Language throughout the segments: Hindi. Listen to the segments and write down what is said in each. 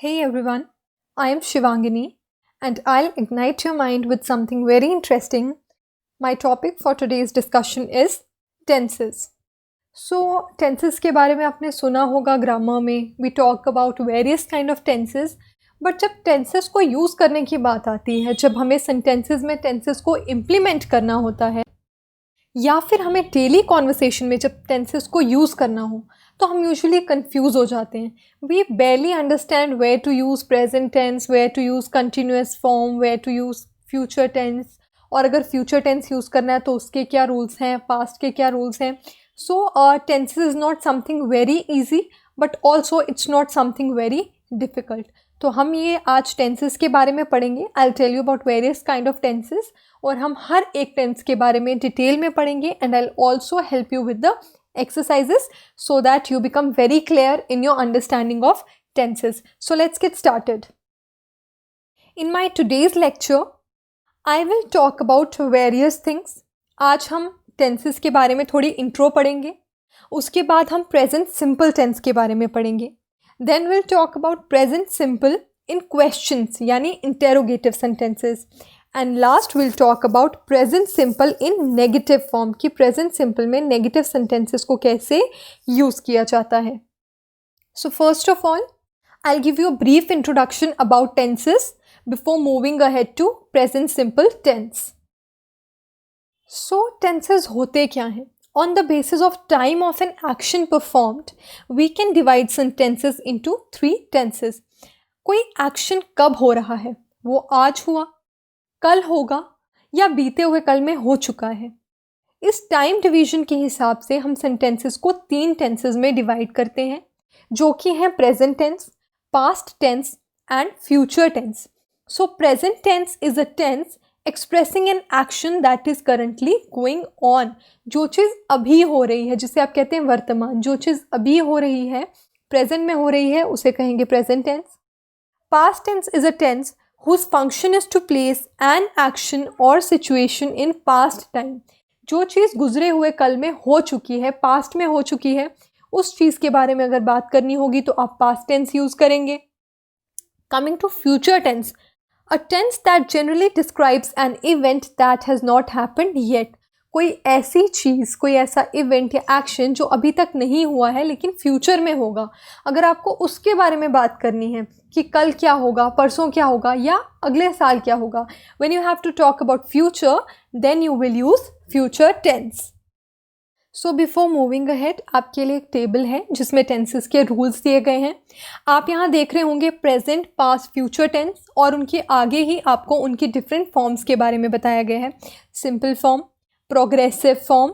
Hey everyone, I am Shivangini and I'll ignite your mind with something very interesting. My topic for today's discussion is tenses. So, tenses के बारे में आपने सुना होगा ग्रामर में. We talk about various kind of tenses. But जब टेंसेस को यूज़ करने की बात आती है, जब हमें सेंटेंसेस में टेंसेस को इम्प्लीमेंट करना होता है या फिर हमें डेली कॉन्वर्सेशन में जब टेंसेस को यूज़ करना हो, तो हम यूजुअली कंफ्यूज हो जाते हैं. We barely understand where to use present tense, where to use continuous form, where to use future tense, और अगर फ्यूचर टेंस यूज़ करना है तो उसके क्या रूल्स हैं, पास्ट के क्या रूल्स हैं. So tenses is not something very easy but also it's not something very difficult. तो हम ये आज टेंसेस के बारे में पढ़ेंगे. I tell you about various kind of tenses, और हम हर एक टेंस के बारे में डिटेल में पढ़ेंगे. And I also help you with the exercises so that you become very clear in your understanding of tenses. So let's get started. In my today's lecture, I will talk about various things. आज हम tenses के बारे में थोड़ी intro पढ़ेंगे. उसके बाद हम present simple tense के बारे में पढ़ेंगे. Then we'll talk about present simple in questions यानी interrogative sentences. And last will talk about present simple in negative form कि प्रेजेंट सिंपल में नेगेटिव सेंटेंसेस को कैसे यूज़ किया जाता है. So first of all I give you a brief introduction about tenses before moving ahead to present simple tense. So tenses होते क्या हैं? On the basis of time of an action performed we can divide sentences into 3 tenses. कोई एक्शन कब हो रहा है? वो आज हुआ, कल होगा, या बीते हुए कल में हो चुका है. इस टाइम डिवीजन के हिसाब से हम सेंटेंसेस को 3 टेंसेस में डिवाइड करते हैं, जो कि हैं present tense, past tense and future tense. So present tense is a tense expressing an action that is currently going on. जो चीज़ अभी हो रही है, जिसे आप कहते हैं वर्तमान, जो चीज़ अभी हो रही है, प्रेजेंट में हो रही है, उसे कहेंगे present tense. Past tense is a tense whose function is to place an action or situation in past time. जो चीज़ गुजरे हुए कल में हो चुकी है, पास्ट में हो चुकी है, उस चीज़ के बारे में अगर बात करनी होगी तो आप पास्ट टेंस यूज़ करेंगे. Coming to future tense, a tense that generally describes an event that has not happened yet. कोई ऐसी चीज़, कोई ऐसा इवेंट या एक्शन जो अभी तक नहीं हुआ है लेकिन फ्यूचर में होगा. अगर आपको उसके बारे में बात करनी है कि कल क्या होगा, परसों क्या होगा, या अगले साल क्या होगा, when you have to talk about future, then you will use future tense. So before moving ahead, आपके लिए एक टेबल है जिसमें टेंसेस के रूल्स दिए गए हैं. आप यहाँ देख रहे होंगे प्रेजेंट, पास्ट, फ्यूचर टेंस, और उनके आगे ही आपको उनकी डिफरेंट फॉर्म्स के बारे में बताया गया है. Simple form, progressive form,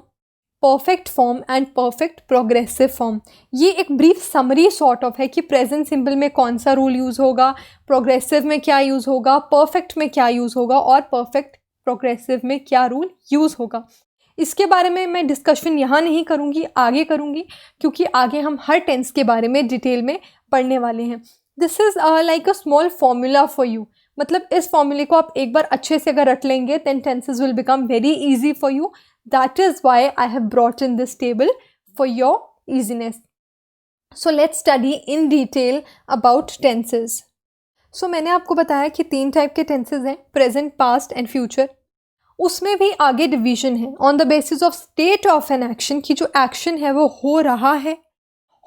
perfect form and perfect progressive form. ये एक ब्रीफ समरी सॉर्ट ऑफ है कि प्रेजेंट सिंपल में कौन सा रूल यूज़ होगा, प्रोग्रेसिव में क्या यूज़ होगा, परफेक्ट में क्या यूज़ होगा, और परफेक्ट प्रोग्रेसिव में क्या रूल यूज़ होगा. इसके बारे में मैं डिस्कशन यहाँ नहीं करूँगी, आगे करूँगी, क्योंकि आगे हम हर टेंस के बारे में डिटेल में पढ़ने वाले हैं. This is like a small formula for you. मतलब इस फॉर्मूले को आप एक बार अच्छे से अगर रट लेंगे, then tenses will become very easy for you. That is why I have brought in this table for your easiness. So let's study in detail about tenses. So मैंने आपको बताया कि 3 टाइप के tenses हैं, present, past and future. उसमें भी आगे डिवीजन है on the basis of state of an action, कि जो एक्शन है वो हो रहा है,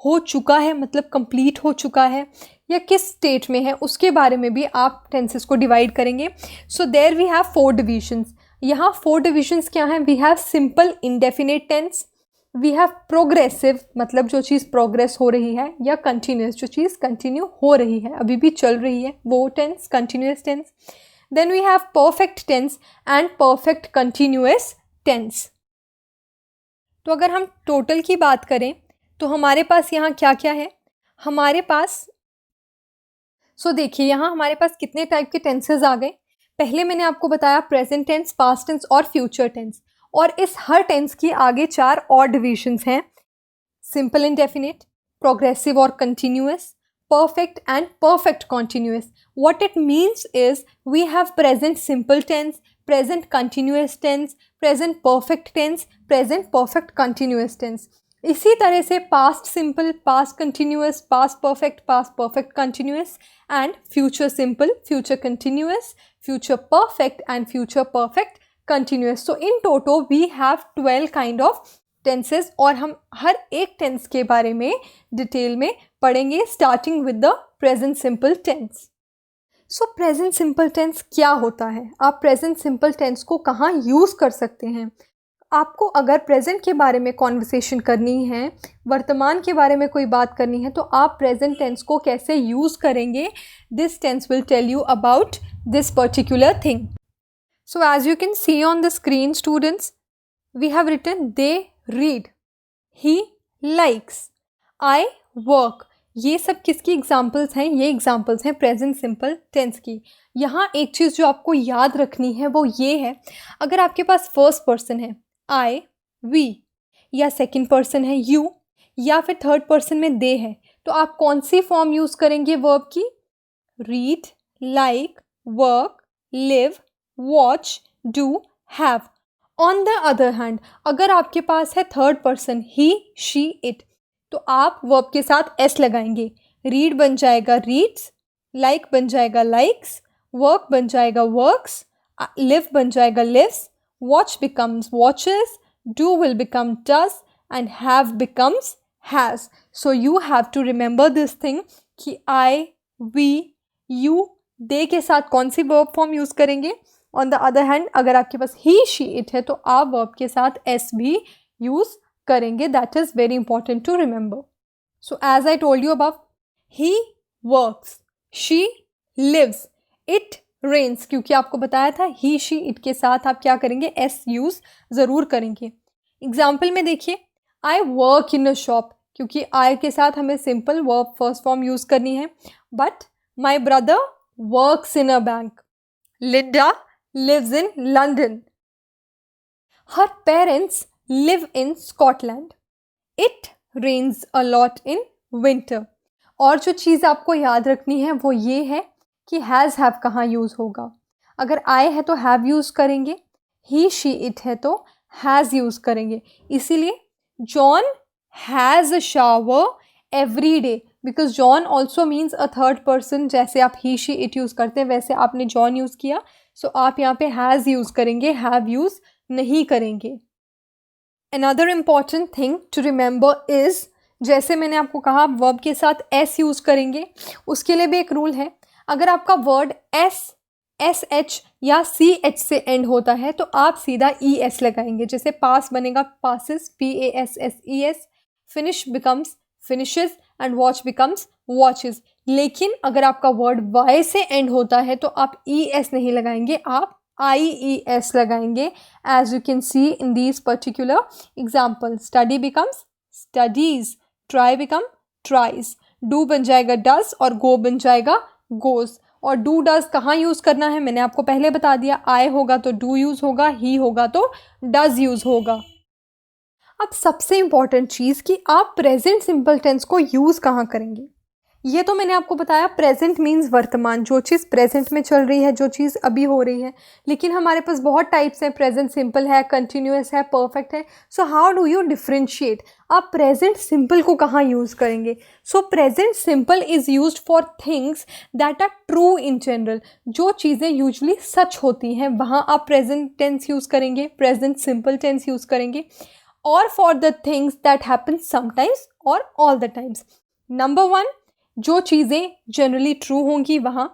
हो चुका है, मतलब कंप्लीट हो चुका है, या किस स्टेट में है, उसके बारे में भी आप टेंसेस को डिवाइड करेंगे. So there we have 4 divisions. यहाँ 4 डिविजन्स क्या हैं? We have simple indefinite tense, we have progressive, मतलब जो चीज़ प्रोग्रेस हो रही है, या कंटिन्यूस, जो चीज़ कंटिन्यू हो रही है, अभी भी चल रही है, वो tense continuous tense. Then we have perfect tense and perfect continuous tense. तो अगर हम टोटल की बात करें तो हमारे पास यहाँ क्या क्या है? हमारे पास देखिए यहाँ हमारे पास कितने टाइप के टेंसेस आ गए. पहले मैंने आपको बताया प्रेजेंट टेंस, पास्ट टेंस और फ्यूचर टेंस, और इस हर टेंस की आगे 4 और डिविजन्स हैं. सिंपल इंडेफिनिट, प्रोग्रेसिव और continuous, perfect and perfect continuous. What it means is we have present simple tense, present continuous tense, present perfect tense, present perfect continuous tense. इसी तरह से past simple, past continuous, past perfect continuous and future simple, future continuous, future perfect and future perfect continuous. So in total we have 12 kind of tenses और हम हर एक टेंस के बारे में डिटेल में पढ़ेंगे starting with the present simple tense. So present simple tense क्या होता है? आप प्रेजेंट सिंपल टेंस को कहाँ यूज़ कर सकते हैं? आपको अगर प्रेजेंट के बारे में कॉन्वर्सेशन करनी है, वर्तमान के बारे में कोई बात करनी है, तो आप प्रेजेंट टेंस को कैसे यूज़ करेंगे, this tense will tell you about this particular thing. So as you can see on the screen students, we have written they read, he likes, I work. ये सब किसकी एग्जाम्पल्स हैं? ये एग्जाम्पल्स हैं प्रेजेंट सिंपल टेंस की. यहाँ एक चीज़ जो आपको याद रखनी है वो ये है, अगर आपके पास फर्स्ट पर्सन है आई, वी, या सेकंड पर्सन है यू, या फिर थर्ड पर्सन में दे है, तो आप कौन सी फॉर्म यूज़ करेंगे वर्ब की? Read, like, work, live, watch, do, have. On the other hand, अगर आपके पास है third person he, she, it, तो आप वर्ब के साथ एस लगाएंगे. रीड बन जाएगा रीड्स, लाइक बन जाएगा लाइक्स, वर्क बन जाएगा वर्क्स, लिव बन जाएगा lives, watch becomes watches, do will become does, and have becomes has. So you have to remember this thing कि I, we, you, they के साथ कौन सी verb form यूज़ करेंगे. On the other hand, अगर आपके पास he, she, it है तो आप verb के साथ s भी यूज़ करेंगे. That is very important to remember. So as I told you above, he works, she lives, it rains, क्योंकि आपको बताया था ही, शी, इट के साथ आप क्या करेंगे? एस यूज़ ज़रूर करेंगे. एग्जाम्पल में देखिए, I work in a shop, क्योंकि आई के साथ हमें simple verb first form use करनी है. But my brother works in a bank, Linda lives in London, her parents live in Scotland, it rains a lot in winter. और जो चीज़ आपको याद रखनी है वो ये है कि हैज़ हैव कहाँ यूज़ होगा. अगर आई है तो हैव यूज़ करेंगे, ही, शी, इट है तो हैज़ यूज़ करेंगे. इसीलिए John has a shower every day, because John also means a third person. जैसे आप ही, शी, इट यूज़ करते हैं वैसे आपने जॉन यूज़ किया, सो आप यहाँ पे हैज़ यूज़ करेंगे, हैव यूज़ नहीं करेंगे. Another important thing to remember is, जैसे मैंने आपको कहा आप वर्ब के साथ एस यूज़ करेंगे, उसके लिए भी एक रूल है. अगर आपका वर्ड एस, एस एच या सी एच से एंड होता है तो आप सीधा ई एस लगाएंगे. जैसे पास बनेगा passes, P A S S E S, finish becomes finishes and watch becomes watches. लेकिन अगर आपका वर्ड वाई से एंड होता है तो आप ई एस नहीं लगाएंगे, आप आई ई एस लगाएंगे. As you can see in these particular example, study becomes studies, try become tries, do बन जाएगा डज और गो बन जाएगा गोज. और डू डज कहाँ यूज़ करना है मैंने आपको पहले बता दिया. आई होगा तो डू यूज़ होगा, ही होगा तो डज यूज़ होगा. अब सबसे इम्पॉर्टेंट चीज़ कि आप प्रेजेंट सिंपल टेंस को यूज़ कहाँ करेंगे. ये तो मैंने आपको बताया, प्रेजेंट मीन्स वर्तमान, जो चीज़ प्रेजेंट में चल रही है, जो चीज़ अभी हो रही है. लेकिन हमारे पास बहुत टाइप्स हैं, प्रेजेंट सिंपल है, कंटिन्यूअस है, परफेक्ट है. So how do you differentiate? आप प्रेजेंट सिंपल को कहाँ यूज़ करेंगे? So present simple is used for things that are true in general. जो चीज़ें यूजली सच होती हैं वहाँ आप प्रेजेंट टेंस यूज़ करेंगे, प्रेजेंट सिंपल टेंस यूज़ करेंगे. और for the things that happen sometimes और ऑल द टाइम्स. नंबर 1, जो चीज़ें जनरली ट्रू होंगी वहाँ.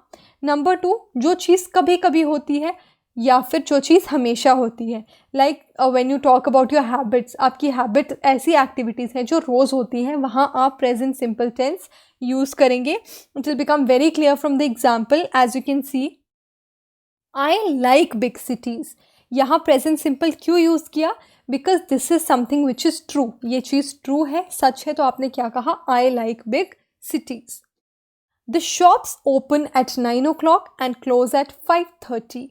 नंबर 2, जो चीज़ कभी कभी होती है या फिर जो चीज़ हमेशा होती है. Like when you talk about your habits, आपकी हैबिट ऐसी एक्टिविटीज़ हैं जो रोज़ होती हैं, वहाँ आप प्रेजेंट सिंपल टेंस यूज़ करेंगे. It will become very clear from the example. As you can see, I like big cities. यहाँ प्रेजेंट सिंपल क्यों यूज़ किया? Because this is something which is true. ये चीज़ ट्रू है, सच है, तो आपने क्या कहा? आई like big cities. The shops open at 9 o'clock and close at 5:30.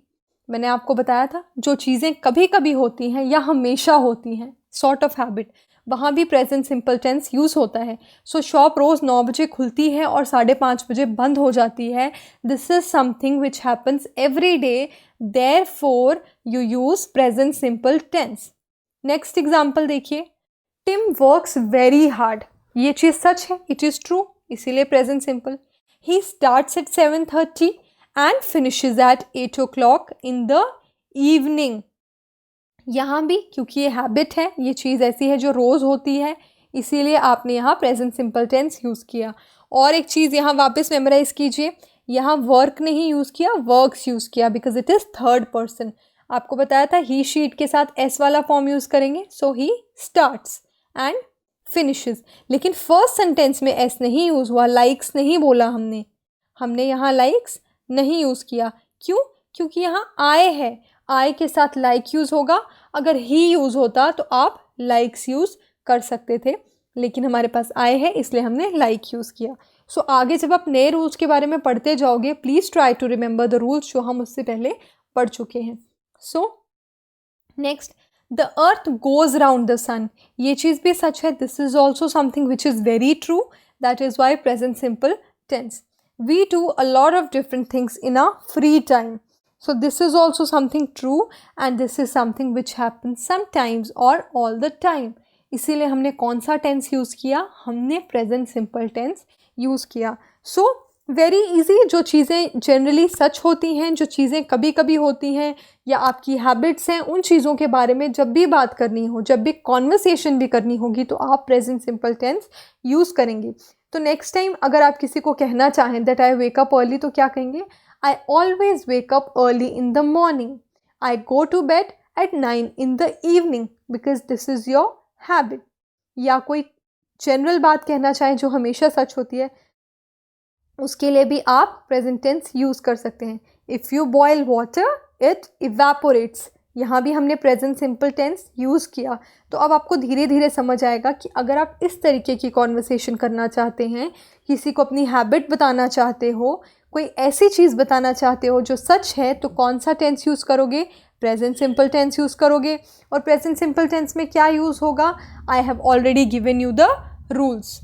मैंने आपको बताया था जो चीज़ें कभी कभी होती हैं या हमेशा होती हैं, sort of habit, वहाँ भी प्रेजेंट सिंपल टेंस यूज़ होता है. सो शॉप रोज़ 9 बजे खुलती है और 5:30 बजे बंद हो जाती है. This is something which happens every day, therefore you use present simple tense. Next example देखिए, टिम वर्क्स वेरी हार्ड, ये चीज़ सच है, इट इज़ ट्रू, इसीलिए present simple. He starts at 7:30 and finishes at 8 o'clock in the evening. यहाँ भी क्योंकि ये हैबिट है, ये चीज़ ऐसी है जो रोज़ होती है, इसीलिए आपने यहाँ प्रेजेंट सिंपल टेंस यूज़ किया. और एक चीज़ यहाँ वापस मेमोराइज कीजिए, यहाँ वर्क नहीं यूज़ किया, वर्क्स यूज़ किया, because it is third person. आपको बताया था ही शीट के साथ एस वाला फॉर्म यूज़ करेंगे, सो ही स्टार्ट्स एंड फिनिशेस. लेकिन फर्स्ट सेंटेंस में एस नहीं यूज़ हुआ, लाइक्स नहीं बोला हमने यहाँ लाइक्स नहीं यूज़ किया. क्यों? क्योंकि यहाँ आई है, आई के साथ लाइक यूज़ होगा. अगर ही यूज़ होता तो आप लाइक्स यूज़ कर सकते थे, लेकिन हमारे पास आई है इसलिए हमने लाइक यूज़ किया. सो आगे जब आप नए रूल्स के बारे में पढ़ते जाओगे, please try to remember the rules जो हम उससे पहले पढ़ चुके हैं. So next, the earth goes round the sun, ये चीज़ भी सच है. This is also something which is very true. That is why present simple tense. We do a lot of different things in a free time. So this is also something true and this is something which happens sometimes or all the time. इसीलिए हमने कौन सा टेंस यूज़ किया? हमने प्रेजेंट सिंपल टेंस यूज़ किया. So very easy. जो चीज़ें जनरली सच होती हैं, जो चीज़ें कभी कभी होती हैं या आपकी हैबिट्स हैं, उन चीज़ों के बारे में जब भी बात करनी हो, जब भी कॉन्वर्सेशन भी करनी होगी, तो आप प्रेजेंट सिंपल टेंस यूज़ करेंगे. तो नेक्स्ट टाइम अगर आप किसी को कहना चाहें that I wake up early, तो क्या कहेंगे? I always wake up early in the morning. I go to bed at 9 in the evening because this is your habit. या कोई जनरल बात कहना चाहें जो हमेशा सच होती है, उसके लिए भी आप प्रेजेंट टेंस यूज़ कर सकते हैं. If you boil water, it evaporates. यहाँ भी हमने प्रेजेंट सिंपल टेंस यूज़ किया. तो अब आपको धीरे धीरे समझ आएगा कि अगर आप इस तरीके की कॉन्वर्सेशन करना चाहते हैं, किसी को अपनी हैबिट बताना चाहते हो, कोई ऐसी चीज़ बताना चाहते हो जो सच है, तो कौन सा टेंस यूज़ करोगे? प्रेजेंट सिंपल टेंस यूज़ करोगे. और प्रेजेंट सिंपल टेंस में क्या यूज़ होगा? I have already given you the rules.